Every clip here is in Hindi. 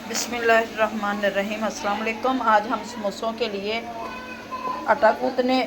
बिस्मिल्लाहिर्रहमानिर्रहीम। अस्सलाम वालेकुम। आज हम समोसों के लिए आटा गूँथने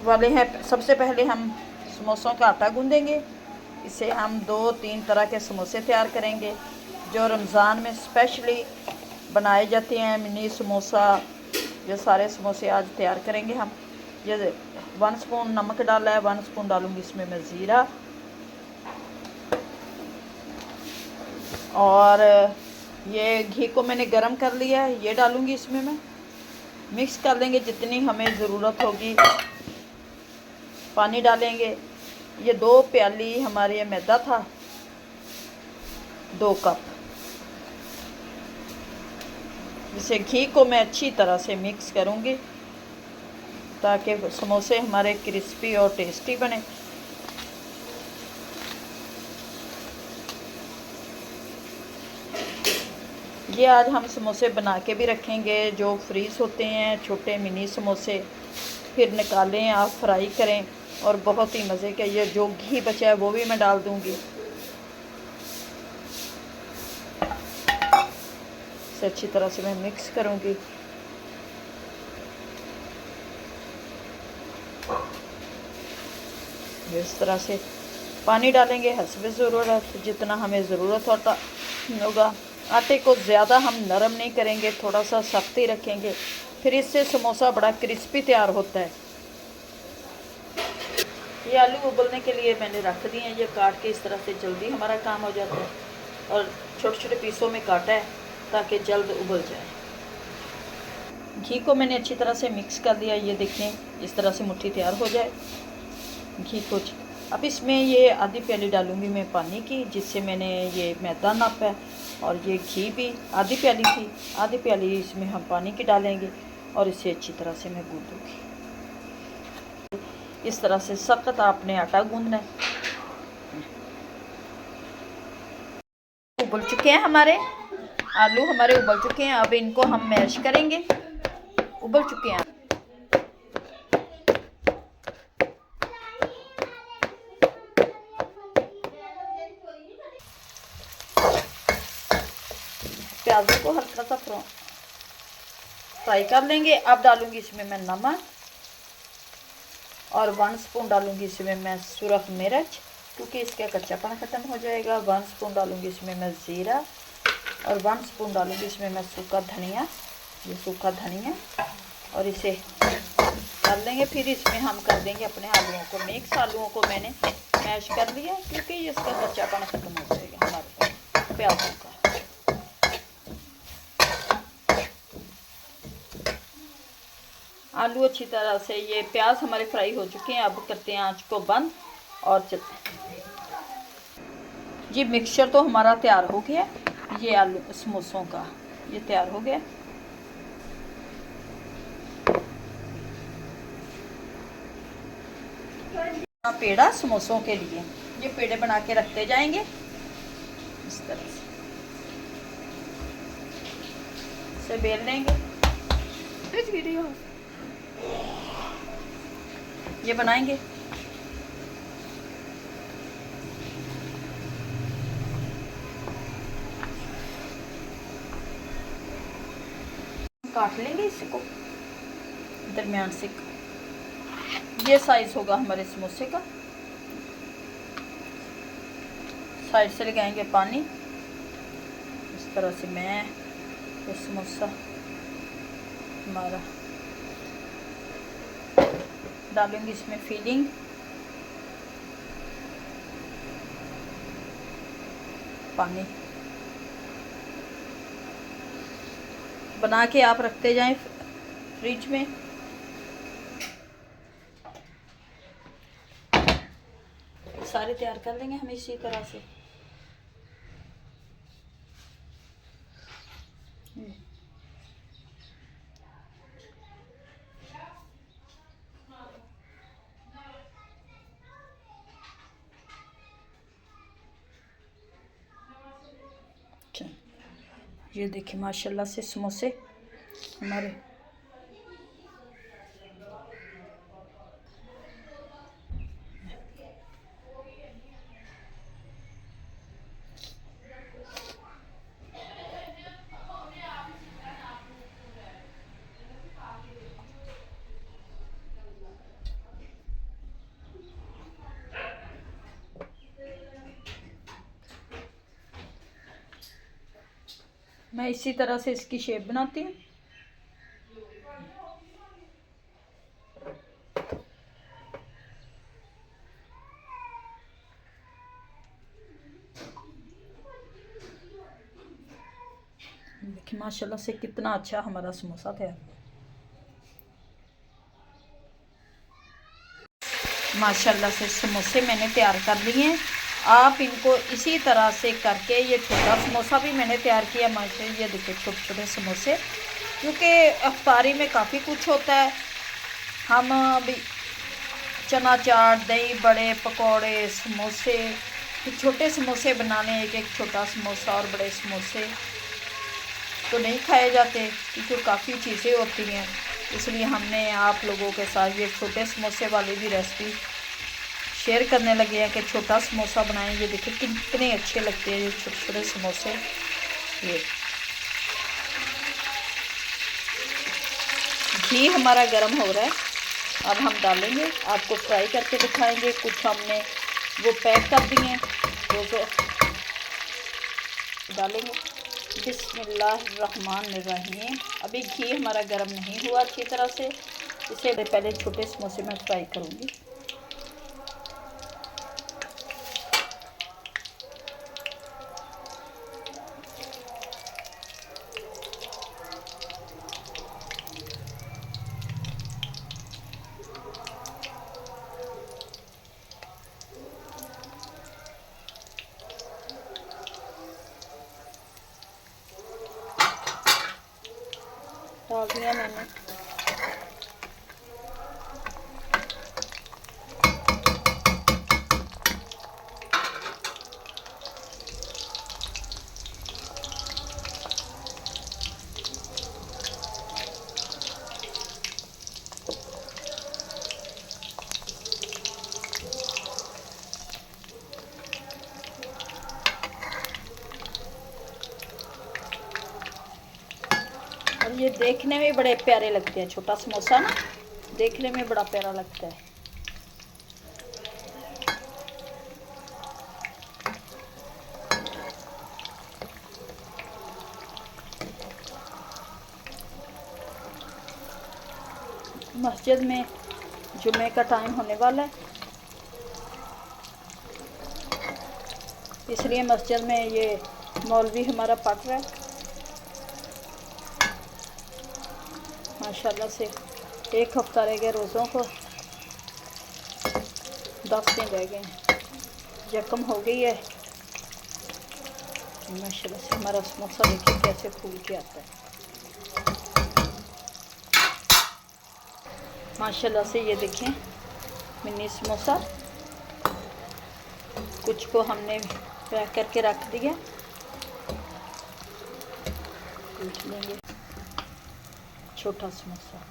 वाले हैं। सबसे पहले हम समोसों का आटा गूँधेंगे। इसे हम 2-3 तरह के समोसे तैयार करेंगे जो रमज़ान में स्पेशली बनाए जाते हैं। मिनी समोसा, ये सारे समोसे आज तैयार करेंगे हम। ये 1 स्पून नमक डाला है, 1 स्पून डालूँगी इसमें मैं ज़ीरा, और ये घी को मैंने गरम कर लिया है, ये डालूँगी इसमें मैं। मिक्स कर लेंगे जितनी हमें ज़रूरत होगी, पानी डालेंगे। ये 2 प्याली हमारे मैदा था, 2 कप। इसे घी को मैं अच्छी तरह से मिक्स करूँगी ताकि समोसे हमारे क्रिस्पी और टेस्टी बने। ये आज हम समोसे बना के भी रखेंगे जो फ्रीज़ होते हैं, छोटे मिनी समोसे। फिर निकालें, आप फ्राई करें और बहुत ही मज़े के। ये जो घी बचा है वो भी मैं डाल दूँगी। इसे अच्छी तरह से मैं मिक्स करूँगी। इस तरह से पानी डालेंगे हस्बे ज़रूरत, जितना हमें ज़रूरत होगा। आटे को ज़्यादा हम नरम नहीं करेंगे, थोड़ा सा सख्त ही रखेंगे, फिर इससे समोसा बड़ा क्रिस्पी तैयार होता है। ये आलू उबलने के लिए मैंने रख दिए हैं। ये काट के इस तरह से जल्दी हमारा काम हो जाता है, और छोटे छोटे पीसों में काटा है ताकि जल्द उबल जाए। घी को मैंने अच्छी तरह से मिक्स कर दिया। ये देखें, इस तरह से मुट्ठी तैयार हो जाए घी को। अब इसमें ये आधी प्याली डालूँगी मैं पानी की, जिससे मैंने ये मैदा नापा है, और ये घी भी आधी प्याली थी। आधी प्याली इसमें हम पानी की डालेंगे और इसे अच्छी तरह से मैं गूँधूँगी। इस तरह से सख्त आपने आटा गूँधना है। उबल चुके हैं हमारे आलू, हमारे उबल चुके हैं। अब इनको हम मैश करेंगे। उबल चुके हैं। प्याजों को हल्का सा फ्राई कर लेंगे। अब डालूंगी इसमें मैं नमक, और 1 स्पून डालूंगी इसमें मैं सुरख मिर्च, क्योंकि इसका कच्चापन ख़त्म हो जाएगा। 1 स्पून डालूंगी इसमें मैं ज़ीरा, और 1 स्पून डालूंगी इसमें मैं सूखा धनिया। ये सूखा धनिया, और इसे कर लेंगे। फिर इसमें हम कर देंगे अपने आलूओं को मिक्स। आलूओं को मैंने मैश कर लिया क्योंकि इसका कच्चापन ख़त्म हो जाएगा हमारे प्याजों का। आलू अच्छी तरह से, ये प्याज हमारे फ्राई हो चुके हैं। अब करते हैं आंच को बंद और चलते हैं। ये मिक्सचर तो हमारा तैयार हो गया। ये आलू समोसों का ये तैयार हो गया। पेड़ा समोसों के लिए ये पेड़े बना के रखते जाएंगे इस तरह से। इसे बेल लेंगे। ये बनाएंगे। काट लेंगे इसको दरमियान से। ये साइज होगा हमारे समोसे का। साइड से लगाएंगे पानी। इस तरह से मैं ये समोसा हमारा डालूंगी इसमें फिलिंग। पानी बना के आप रखते जाएं फ्रिज में। सारे तैयार कर लेंगे हम इसी तरह से। ये देखिए माशाल्लाह से समोसे हमारे मैं इसी तरह से इसकी शेप बनाती हूँ। देखिए माशाल्लाह से कितना अच्छा हमारा समोसा तैयार हुआ। माशाल्लाह से समोसे मैंने तैयार कर लिए हैं। आप इनको इसी तरह से करके, ये छोटा समोसा भी मैंने तैयार किया माशाल्लाह। ये देखिए छोटे छोटे समोसे, क्योंकि अफ्तारी में काफ़ी कुछ होता है। हम भी चना चाट, दही बड़े, पकौड़े, समोसे, छोटे समोसे बनाने, एक एक छोटा समोसा और बड़े समोसे तो नहीं खाए जाते, क्योंकि काफ़ी चीज़ें होती हैं। इसलिए हमने आप लोगों के साथ ये छोटे समोसे वाली भी रेसिपी शेयर करने लगे हैं कि छोटा समोसा बनाएं। ये देखिए कितने अच्छे लगते हैं ये छोटे छोटे समोसे। ये घी हमारा गर्म हो रहा है, अब हम डालेंगे, आपको फ्राई करके दिखाएंगे। कुछ हमने वो पैक कर दिए हैं, तो डालेंगे। बिस्मिल्लाहिर्रहमानिर्रहीम। अभी घी हमारा गर्म नहीं हुआ अच्छी तरह से, इसे पहले छोटे समोसे में फ्राई करूँगी। डाल दिया मैंने। और ये देखने में बड़े प्यारे लगते हैं, छोटा समोसा ना देखने में बड़ा प्यारा लगता है। मस्जिद में जुमे का टाइम होने वाला है, इसलिए मस्जिद में ये मौलवी हमारा पढ़ रहा है। माशाल्लाह से एक हफ्ता रह गया रोज़ों को, 10 दिन रह गए हैं, यकम हो गई है। माशाल्लाह से हमारा समोसा देखिए कैसे फूल के आता है। माशाल्लाह से ये देखें मिनी समोसा, कुछ को हमने पैक करके रख दिया। पूछ लेंगे छोटा समोसा।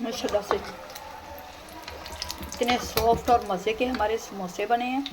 माशाल्लाह से इतने सॉफ्ट और मज़े के हमारे समोसे बने हैं।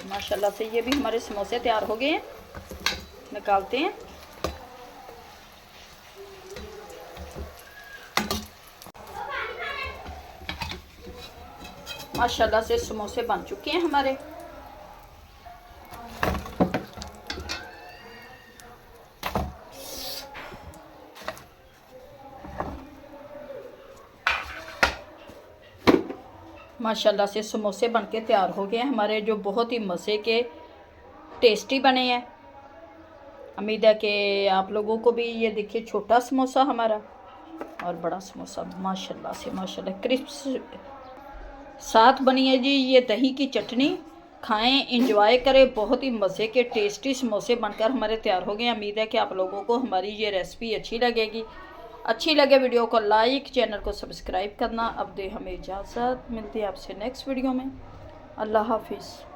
माशाल्लाह से ये भी हमारे समोसे तैयार हो गए हैं, निकालते हैं। माशाल्लाह से समोसे बन चुके हैं हमारे। माशाल्लाह से समोसे बनके तैयार हो गए हैं हमारे, जो बहुत ही मज़े के टेस्टी बने हैं। उम्मीद है कि आप लोगों को भी ये देखिए छोटा समोसा हमारा और बड़ा समोसा माशाल्लाह से माशाल्लाह क्रिस्प साथ बनी है जी। ये दही की चटनी खाएं, इंजॉय करें। बहुत ही मज़े के टेस्टी समोसे बनकर हमारे तैयार हो गए। उम्मीद है कि आप लोगों को हमारी ये रेसिपी अच्छी लगेगी। अच्छी लगे वीडियो को लाइक, चैनल को सब्सक्राइब करना। अब दे हमें इजाज़त, मिलती है आपसे नेक्स्ट वीडियो में। अल्लाह हाफिज़।